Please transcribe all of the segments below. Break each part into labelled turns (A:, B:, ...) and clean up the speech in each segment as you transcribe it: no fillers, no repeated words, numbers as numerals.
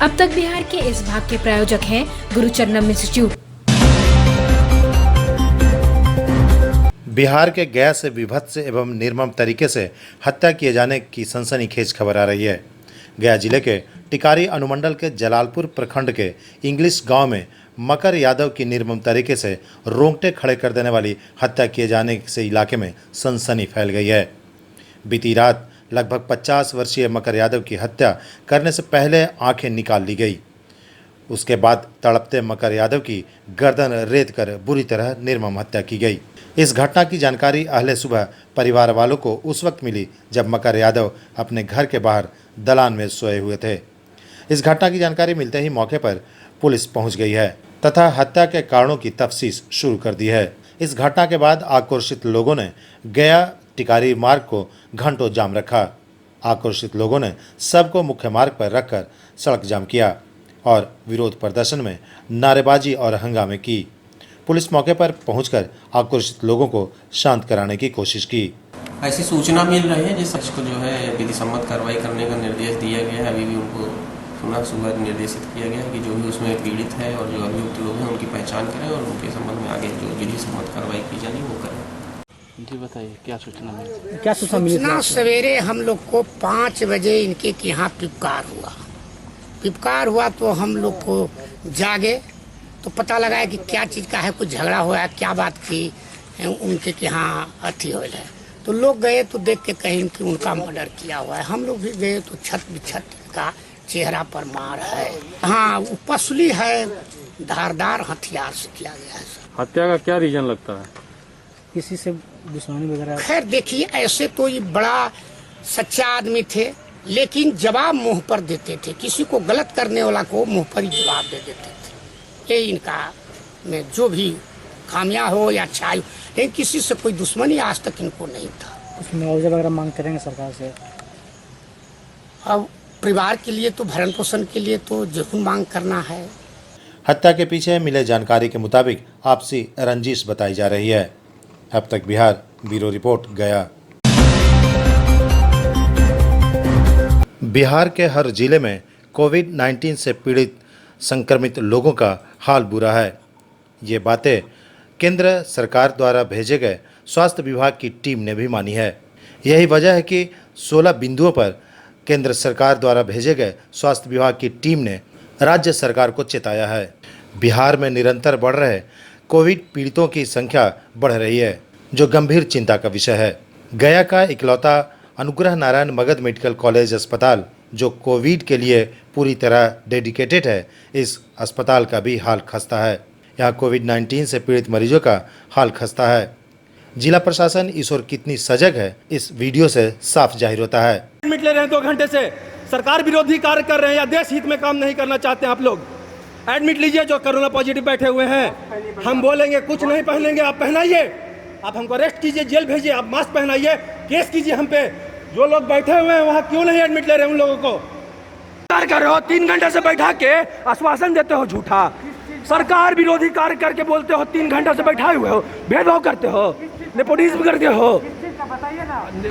A: अब तक बिहार के इस भाग के प्रायोजक हैं गुरुचरणम इंस्टीट्यूट।
B: बिहार के गया से विभत्स एवं निर्मम तरीके से हत्या किए जाने की सनसनीखेज खबर आ रही है। गया जिले के टिकारी अनुमंडल के जलालपुर प्रखंड के इंग्लिश गांव में मकर यादव की निर्मम तरीके से रोंगटे खड़े कर देने वाली हत्या किए जाने से इलाके में सनसनी फैल गई है। बीती रात लगभग 50 वर्षीय मकर यादव की हत्या करने से पहले आंखें निकाल ली गई। उसके बाद तड़पते मकर यादव की गर्दन रेत कर बुरी तरह निर्मम हत्या की गई। इस घटना की जानकारी अहले सुबह परिवार वालों को उस वक्त मिली जब मकर यादव अपने घर के बाहर दलान में सोए हुए थे। इस घटना की जानकारी मिलते ही मौके पर पुलिस पहुंच गई है तथा हत्या के कारणों की तफ्तीश शुरू कर दी है। इस घटना के बाद आक्रोशित लोगों ने गया टिकारी मार्ग को घंटों जाम रखा। आक्रोशित लोगों ने सबको मुख्य मार्ग पर रखकर सड़क जाम किया और विरोध प्रदर्शन में नारेबाजी और हंगामे की। पुलिस मौके पर पहुंचकर आक्रोशित लोगों को शांत कराने की कोशिश की।
C: ऐसी सूचना मिल रही है जिसको जो है विधि सम्मत कार्रवाई करने का निर्देश दिया गया है। अभी भी उनको सुबह निर्देशित किया गया है कि जो भी उसमें पीड़ित है और जो अभियुक्त लोग हैं उनकी पहचान करें और उनके संबंध में आगे जो विधि सम्मत कार्रवाई की जानी वो करें।
D: जी बताइए क्या सूचना मिली?
E: क्या सूचना सवेरे हम लोग को 5 बजे इनके यहाँ पिपकार हुआ तो हम लोग को जागे तो पता लगा कि क्या चीज़ का है, कुछ झगड़ा हुआ है, क्या बात की उनके यहाँ अथी हो है। तो लोग गए तो देख के कहीं कि उनका मर्डर किया हुआ है। हम लोग भी गए तो छत का चेहरा पर मार है। हाँ, पसली है, धारदार हथियार से किया गया है।
D: हत्या का क्या रीजन लगता है?
E: किसी से दुश्मनी वगैरह? खैर देखिए, ऐसे तो ये बड़ा सच्चा आदमी थे लेकिन जवाब मुंह पर देते थे। किसी को गलत करने वाला को मुंह पर ही जवाब दे देते थे। ये इनका में जो भी खामियां हो या अच्छा हो, लेकिन किसी से कोई दुश्मनी आज तक इनको नहीं था।
F: कुछ मुआवजा वगैरह मांग करेंगे सरकार से?
E: अब परिवार के लिए तो भरण पोषण के लिए तो जरूर मांग करना है।
B: हत्या के पीछे मिले जानकारी के मुताबिक आपसी रंजिश बताई जा रही है। अब तक बिहार ब्यूरो रिपोर्ट गया। बिहार के हर जिले में कोविड-19 से पीड़ित संक्रमित लोगों का हाल बुरा है। ये बातें केंद्र सरकार द्वारा भेजे गए स्वास्थ्य विभाग की टीम ने भी मानी है। यही वजह है कि 16 बिंदुओं पर केंद्र सरकार द्वारा भेजे गए स्वास्थ्य विभाग की टीम ने राज्य सरकार को चेताया है। बिहार में निरंतर बढ़ रहे कोविड पीड़ितों की संख्या बढ़ रही है, जो गंभीर चिंता का विषय है। गया का इकलौता अनुग्रह नारायण मगध मेडिकल कॉलेज अस्पताल, जो कोविड के लिए पूरी तरह डेडिकेटेड है, इस अस्पताल का भी हाल खस्ता है। यहाँ कोविड-19 से पीड़ित मरीजों का हाल खस्ता है। जिला प्रशासन इस ओर कितनी सजग है, इस वीडियो से साफ जाहिर होता है।
G: एडमिट ले रहे हैं 2 घंटे से, सरकार विरोधी कार्य कर रहे हैं या देश हित में काम नहीं करना चाहते हैं आप लोग? एडमिट लीजिए जो कोरोना पॉजिटिव बैठे हुए हैं। हम बोलेंगे कुछ नहीं पहनेंगे, आप पहनाइए। आप हमको अरेस्ट कीजिए, जेल भेजिए, आप मास्क पहनाइए, केस कीजिए हम पे। जो लोग बैठे हुए हैं वहाँ क्यों नहीं एडमिट ले रहे हैं उन लोगों को? कार्य कर रहे हो, 3 घंटे से बैठा के आश्वासन देते हो झूठा। सरकार विरोधी कार्य करके बोलते हो, 3 घंटे से बैठाए हुए हो, भेदभाव करते हो, नेपोटिज्म करते हो।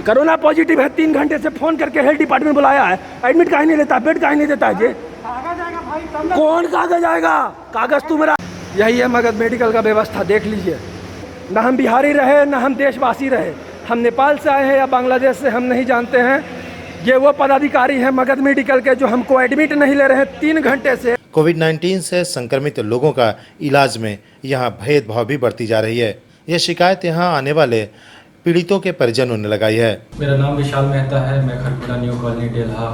G: कोरोना पॉजिटिव है, 3 घंटे से फोन करके हेल्थ डिपार्टमेंट बुलाया है, एडमिट काहे नहीं लेता, बेड काहे नहीं देता है जी? कौन कागज आएगा? कागज तू मेरा। यही है मगध मेडिकल का व्यवस्था, देख लीजिए। ना हम बिहारी रहे ना हम देशवासी रहे, हम नेपाल से आए हैं या बांग्लादेश से हम नहीं जानते हैं। ये वो पदाधिकारी हैं मगध मेडिकल के जो हमको एडमिट नहीं ले रहे हैं 3 घंटे से।
B: कोविड-19 से संक्रमित लोगों का इलाज में यहाँ भेदभाव भी बढ़ती जा रही है। यह शिकायत यहाँ आने वाले पीड़ितों के परिजनों ने लगाई है।
H: मेरा नाम विशाल मेहता है, मैं खरकुड़ा न्यू कॉलोनी डेल्हा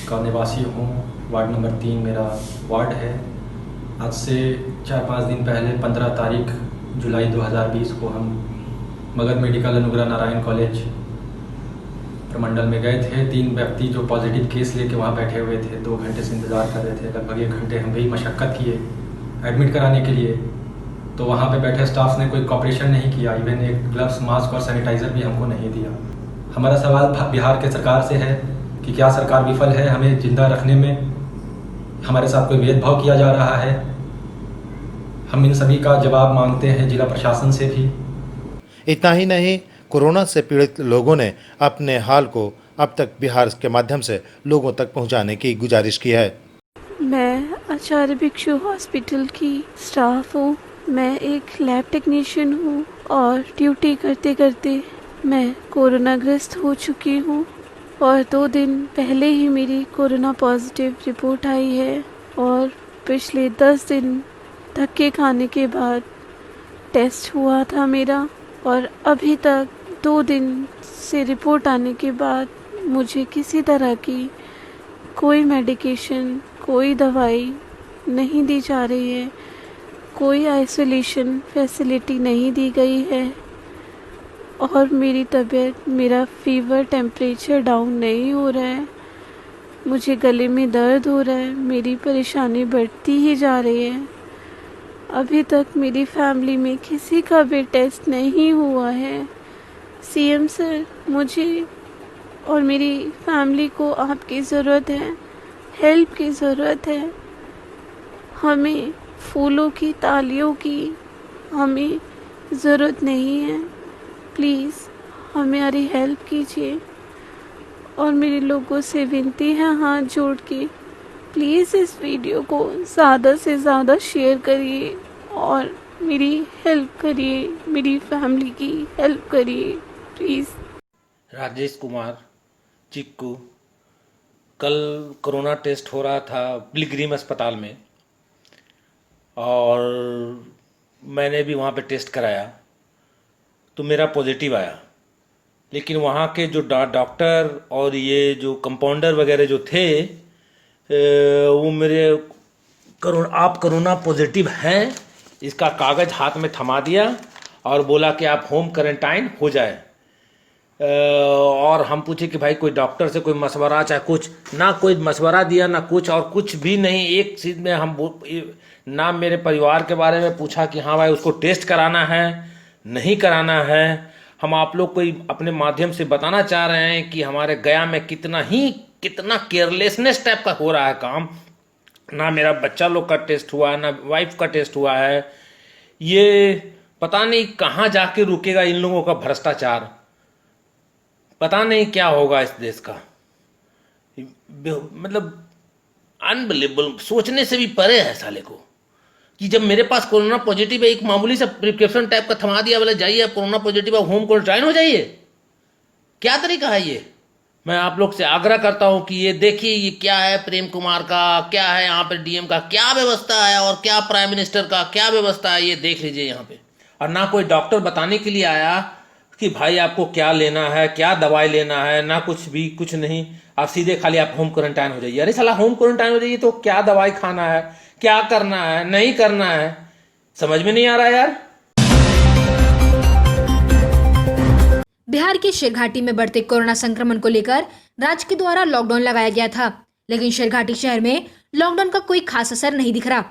H: का निवासी हूँ। वार्ड नंबर 3 मेरा वार्ड है। आज से 4-5 दिन पहले 15 तारीख जुलाई 2020 को हम मगध मेडिकल अनुग्रह नारायण कॉलेज प्रमंडल में गए थे। 3 व्यक्ति जो पॉजिटिव केस लेके वहाँ बैठे हुए थे, 2 घंटे से इंतज़ार कर रहे थे। लगभग 1 घंटे हम भी मशक्क़त किए एडमिट कराने के लिए, तो वहाँ पे बैठे स्टाफ ने कोई कॉपरेशन नहीं किया। इवन एक ग्लव्स, मास्क और सैनिटाइज़र भी हमको नहीं दिया। हमारा सवाल बिहार के सरकार से है कि क्या सरकार विफल है हमें जिंदा रखने में? हमारे साथ कोई भेदभाव किया जा रहा है? हम इन सभी का जवाब मांगते हैं जिला प्रशासन से भी।
B: इतना ही नहीं, कोरोना से पीड़ित लोगों ने अपने हाल को अब तक बिहार के माध्यम से लोगों तक पहुंचाने की गुजारिश की है।
I: मैं आचार्य भिक्षु हॉस्पिटल की स्टाफ हूँ। मैं एक लैब टेक्नीशियन हूँ और ड्यूटी करते करते मैं कोरोना ग्रस्त हो चुकी हूँ और 2 दिन पहले ही मेरी कोरोना पॉजिटिव रिपोर्ट आई है और पिछले 10 दिन धक्के खाने के बाद टेस्ट हुआ था मेरा और अभी तक 2 दिन से रिपोर्ट आने के बाद मुझे किसी तरह की कोई मेडिकेशन, कोई दवाई नहीं दी जा रही है, कोई आइसोलेशन फैसिलिटी नहीं दी गई है और मेरी तबीयत, मेरा फीवर, टेम्परेचर डाउन नहीं हो रहा है। मुझे गले में दर्द हो रहा है, मेरी परेशानी बढ़ती ही जा रही है। अभी तक मेरी फैमिली में किसी का भी टेस्ट नहीं हुआ है। सीएम सर, मुझे और मेरी फैमिली को आपकी ज़रूरत है, हेल्प की ज़रूरत है। हमें फूलों की, तालियों की हमें ज़रूरत नहीं है। प्लीज़ हमारी हेल्प कीजिए और मेरे लोगों से विनती है हाथ जोड़ के, प्लीज़ इस वीडियो को ज़्यादा से ज़्यादा शेयर करिए और मेरी हेल्प करिए, मेरी फैमिली की हेल्प करिए प्लीज़।
J: राजेश कुमार चिक्कू, कल कोरोना टेस्ट हो रहा था पिलग्रिम अस्पताल में और मैंने भी वहाँ पे टेस्ट कराया तो मेरा पॉजिटिव आया, लेकिन वहाँ के जो डॉक्टर और ये जो कंपाउंडर वगैरह जो थे वो मेरे आप कोरोना पॉजिटिव हैं इसका कागज़ हाथ में थमा दिया और बोला कि आप होम क्वारंटाइन हो जाए। और हम पूछे कि भाई कोई डॉक्टर से कोई मशवरा, चाहे कुछ ना, कोई मशवरा दिया ना कुछ, और कुछ भी नहीं। एक चीज़ में हम ना मेरे परिवार के बारे में पूछा कि हाँ भाई उसको टेस्ट कराना है नहीं कराना है। हम आप लोग को अपने माध्यम से बताना चाह रहे हैं कि हमारे गया में कितना केयरलेसनेस टाइप का हो रहा है काम। ना मेरा बच्चा लोग का टेस्ट हुआ है, ना वाइफ का टेस्ट हुआ है। ये पता नहीं कहाँ जाके रुकेगा इन लोगों का भ्रष्टाचार, पता नहीं क्या होगा इस देश का। मतलब अनबिलीवेबल, सोचने से भी परे है साले को कि जब मेरे पास कोरोना पॉजिटिव है, एक मामूली सा प्रिस्क्रिप्शन टाइप का थमा दिया, बोले जाइए आप कोरोना पॉजिटिव है, होम क्वारंटाइन हो जाइए। क्या तरीका है ये? मैं आप लोग से आग्रह करता हूं कि ये देखिए ये क्या है, प्रेम कुमार का क्या है, यहाँ पे डीएम का क्या व्यवस्था है और क्या प्राइम मिनिस्टर का क्या व्यवस्था है, ये देख लीजिए यहाँ पे। और ना कोई डॉक्टर बताने के लिए आया कि भाई आपको क्या लेना है, क्या दवाई लेना है, ना कुछ नहीं। आप सीधे खाली आप होम क्वारंटाइन हो जाइए। अरे साला होम क्वारंटाइन हो जाइए तो क्या दवाई खाना है, क्या करना है, नहीं करना है, समझ में नहीं आ रहा यार।
A: बिहार की शेरघाटी में बढ़ते कोरोना संक्रमण को लेकर राज्य के द्वारा लॉकडाउन लगाया गया था, लेकिन शेरघाटी शहर में लॉकडाउन का कोई खास असर नहीं दिख रहा।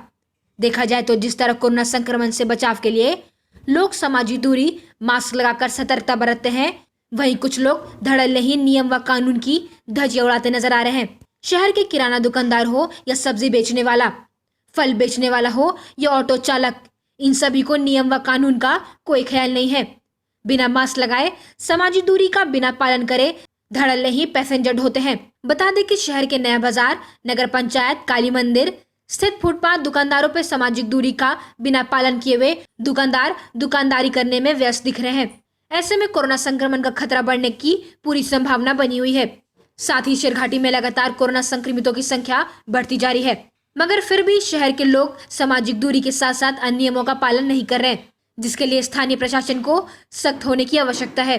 A: देखा जाए तो जिस तरह कोरोना संक्रमण से बचाव के लिए लोग सामाजिक दूरी, मास्क लगाकर सतर्कता बरतते हैं, वहीं कुछ लोग धड़ल्लेहीन नियम व कानून की धज्जियां उड़ाते नजर आ रहे हैं। शहर के किराना दुकानदार हो या सब्जी बेचने वाला, फल बेचने वाला हो या ऑटो चालक, इन सभी को नियम व कानून का कोई ख्याल नहीं है। बिना मास्क लगाए, सामाजिक दूरी का बिना पालन करे धड़ल्लेहीन पैसेंजर ढोते हैं। बता दें कि शहर के नया बाजार, नगर पंचायत, काली मंदिर स्थित फुटपाथ दुकानदारों पर सामाजिक दूरी का बिना पालन किए हुए दुकानदार दुकानदारी करने में व्यस्त दिख रहे हैं। ऐसे में कोरोना संक्रमण का खतरा बढ़ने की पूरी संभावना बनी हुई है। साथ ही शेरघाटी में लगातार कोरोना संक्रमितों की संख्या बढ़ती जा रही है, मगर फिर भी शहर के लोग सामाजिक दूरी के साथ साथ अन्य नियमों का पालन नहीं कर रहे, जिसके लिए स्थानीय प्रशासन को सख्त होने की आवश्यकता है।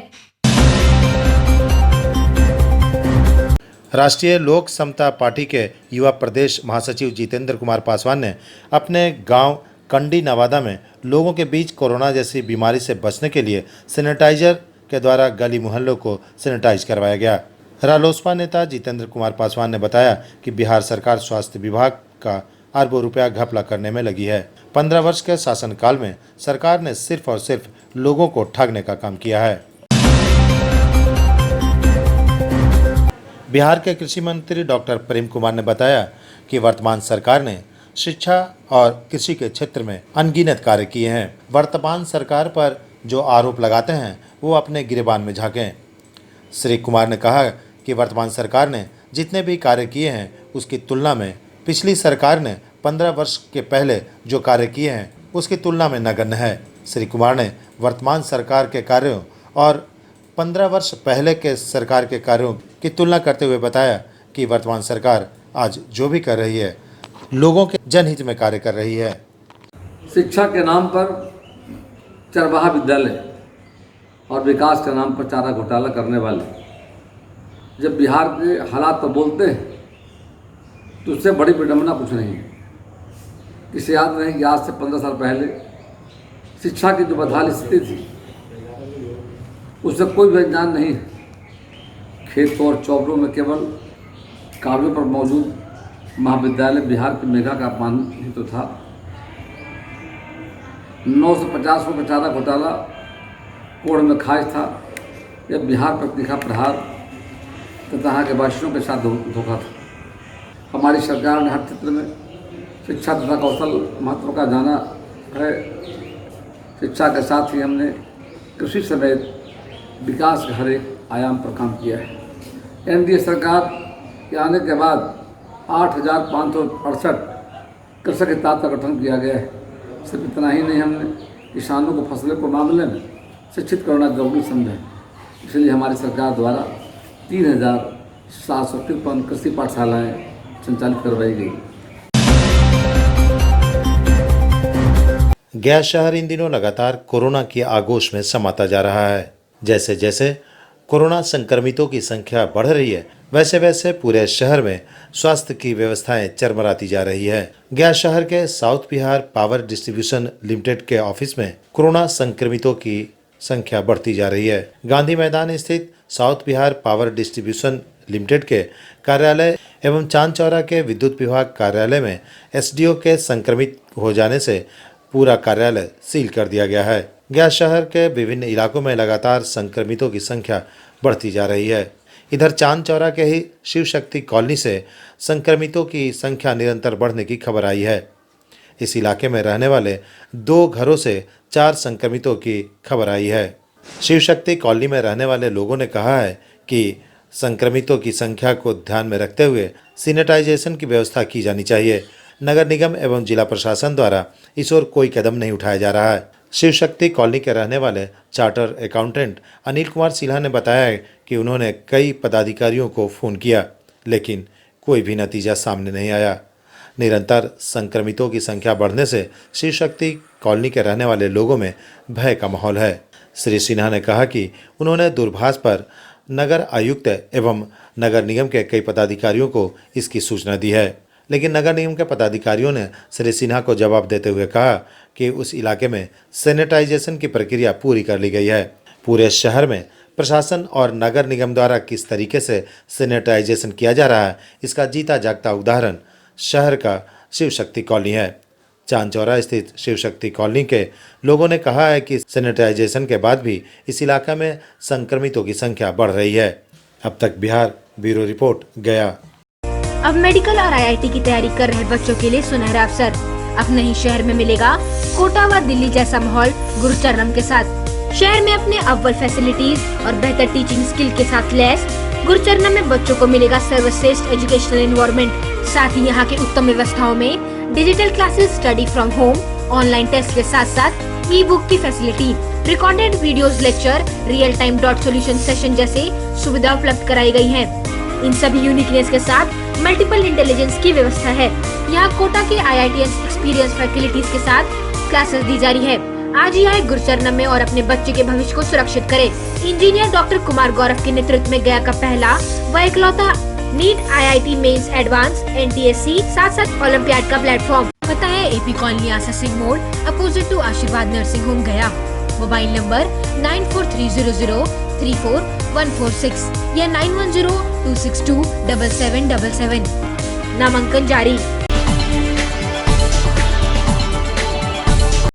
B: राष्ट्रीय लोक समता पार्टी के युवा प्रदेश महासचिव जितेंद्र कुमार पासवान ने अपने गांव कंडी नवादा में लोगों के बीच कोरोना जैसी बीमारी से बचने के लिए सैनिटाइजर के द्वारा गली मोहल्लों को सैनिटाइज करवाया गया। रालोसपा नेता जितेंद्र कुमार पासवान ने बताया कि बिहार सरकार स्वास्थ्य विभाग का अरबों रुपया घपला करने में लगी है। 15 वर्ष के शासनकाल में सरकार ने सिर्फ और सिर्फ लोगों को ठगने का काम किया है। बिहार के कृषि मंत्री डॉक्टर प्रेम कुमार ने बताया कि वर्तमान सरकार ने शिक्षा और कृषि के क्षेत्र में अनगिनत कार्य किए हैं। वर्तमान सरकार पर जो आरोप लगाते हैं वो अपने गिरेबान में झांकें। श्री कुमार ने कहा कि वर्तमान सरकार ने जितने भी कार्य किए हैं उसकी तुलना में पिछली सरकार ने 15 वर्ष के पहले जो कार्य किए हैं उसकी तुलना में नगण्य है। श्री कुमार ने वर्तमान सरकार के कार्यों और 15 वर्ष पहले के सरकार के कार्यों की तुलना करते हुए बताया कि वर्तमान सरकार आज जो भी कर रही है लोगों के जनहित में कार्य कर रही है।
K: शिक्षा के नाम पर चरवाहा विद्यालय और विकास के नाम पर चारा घोटाला करने वाले जब बिहार के हालात पर बोलते हैं तो उससे बड़ी विडंबना कुछ नहीं है। किसे याद नहीं कि आज से 15 साल पहले शिक्षा की जो बदहाल स्थिति थी उससे कोई भी अनजान नहीं है। खेतों और चौबरों में केवल काव्यों पर मौजूद महाविद्यालय बिहार की मेघा का अपमान ही तो था। 950 रुपये चारा घोटाला कोड़ में खाज था। यह बिहार पर तीखा प्रहार तथा यहाँ के वासियों के साथ धोखा था। हमारी सरकार ने हर क्षेत्र में शिक्षा तथा कौशल महत्व का जाना है। शिक्षा के साथ ही हमने कृषि समेत विकास के हर एक आयाम पर काम किया है। एनडीए सरकार के आने के बाद 8,568 कृषक हिताध का गठन किया गया है। सिर्फ इतना ही नहीं, हमने किसानों को फसलों के मामले में शिक्षित करना जरूरी समझा है। इसलिए हमारी सरकार द्वारा 3,753 कृषि पाठशालाएँ संचालित करवाई गई।
B: गया शहर इन दिनों लगातार कोरोना की आगोश में समाता जा रहा है। जैसे जैसे कोरोना संक्रमितों की संख्या बढ़ रही है वैसे वैसे पूरे शहर में स्वास्थ्य की व्यवस्थाएं चरमराती जा रही है। गया शहर के south Bihar power distribution limited के ऑफिस में कोरोना संक्रमितों की संख्या बढ़ती जा रही है। गांधी मैदान स्थित south Bihar power distribution limited के कार्यालय एवं चांद चौरा के विद्युत विभाग कार्यालय में एसडीओ के संक्रमित हो जाने से पूरा कार्यालय सील कर दिया गया है। गया शहर के विभिन्न इलाकों में लगातार संक्रमितों की संख्या बढ़ती जा रही है। इधर चांद चौरा के ही शिव शक्ति कॉलोनी से संक्रमितों की संख्या निरंतर बढ़ने की खबर आई है। इस इलाके में रहने वाले 2 घरों से 4 संक्रमितों की खबर आई है। शिव शक्ति कॉलोनी में रहने वाले लोगों ने कहा है कि संक्रमितों की संख्या को ध्यान में रखते हुए सैनिटाइजेशन की व्यवस्था की जानी चाहिए। नगर निगम एवं जिला प्रशासन द्वारा इस ओर कोई कदम नहीं उठाया जा रहा है। शिव शक्ति कॉलोनी के रहने वाले चार्टर अकाउंटेंट अनिल कुमार सिन्हा ने बताया कि उन्होंने कई पदाधिकारियों को फ़ोन किया लेकिन कोई भी नतीजा सामने नहीं आया। निरंतर संक्रमितों की संख्या बढ़ने से शिव शक्ति कॉलोनी के रहने वाले लोगों में भय का माहौल है। श्री सिन्हा ने कहा कि उन्होंने दूरभाष पर नगर आयुक्त एवं नगर निगम के कई पदाधिकारियों को इसकी सूचना दी है, लेकिन नगर निगम के पदाधिकारियों ने श्री सिन्हा को जवाब देते हुए कहा कि उस इलाके में सैनिटाइजेशन की प्रक्रिया पूरी कर ली गई है। पूरे शहर में प्रशासन और नगर निगम द्वारा किस तरीके से सैनिटाइजेशन किया जा रहा है इसका जीता जागता उदाहरण शहर का शिव शक्ति कॉलोनी है। चांद चौरा स्थित शिव शक्ति कॉलोनी के लोगों ने कहा है कि सैनिटाइजेशन के बाद भी इस इलाके में संक्रमितों की संख्या बढ़ रही है। अब तक बिहार ब्यूरो रिपोर्ट गया।
A: अब मेडिकल और आईआईटी की तैयारी कर रहे बच्चों के लिए सुनहरा अवसर। अपने ही शहर में मिलेगा कोटा व दिल्ली जैसा माहौल गुरुचरणम के साथ। शहर में अपने अव्वल फैसिलिटीज और बेहतर टीचिंग स्किल के साथ लैस गुरुचरणम में बच्चों को मिलेगा सर्वश्रेष्ठ एजुकेशनल एनवायरनमेंट। साथ ही यहाँ के उत्तम व्यवस्थाओं में digital classes, study from home, online test के साथ साथ ई बुक की facility, recorded videos, lecture, real time doubt solution session जैसे सुविधा उपलब्ध कराई गई है। इन सभी यूनिकनेस के साथ मल्टीपल इंटेलिजेंस की व्यवस्था है। यहाँ कोटा के IITS एक्सपीरियंस फैकल्टीज के साथ क्लासेस दी जा रही है। आज ही आए गुरुचरणम में और अपने बच्चे के भविष्य को सुरक्षित करें। इंजीनियर डॉक्टर कुमार गौरव के नेतृत्व में गया का पहला व इकलौता NEET IIT mains advance NTSC साथ ओलंपियाड का प्लेटफॉर्म। पता है AP कॉलोनी आशा सिंह मोड़ opposite to Ashirwad nursing home गया। मोबाइल नंबर 9430034146 या 9102627777। नामांकन जारी।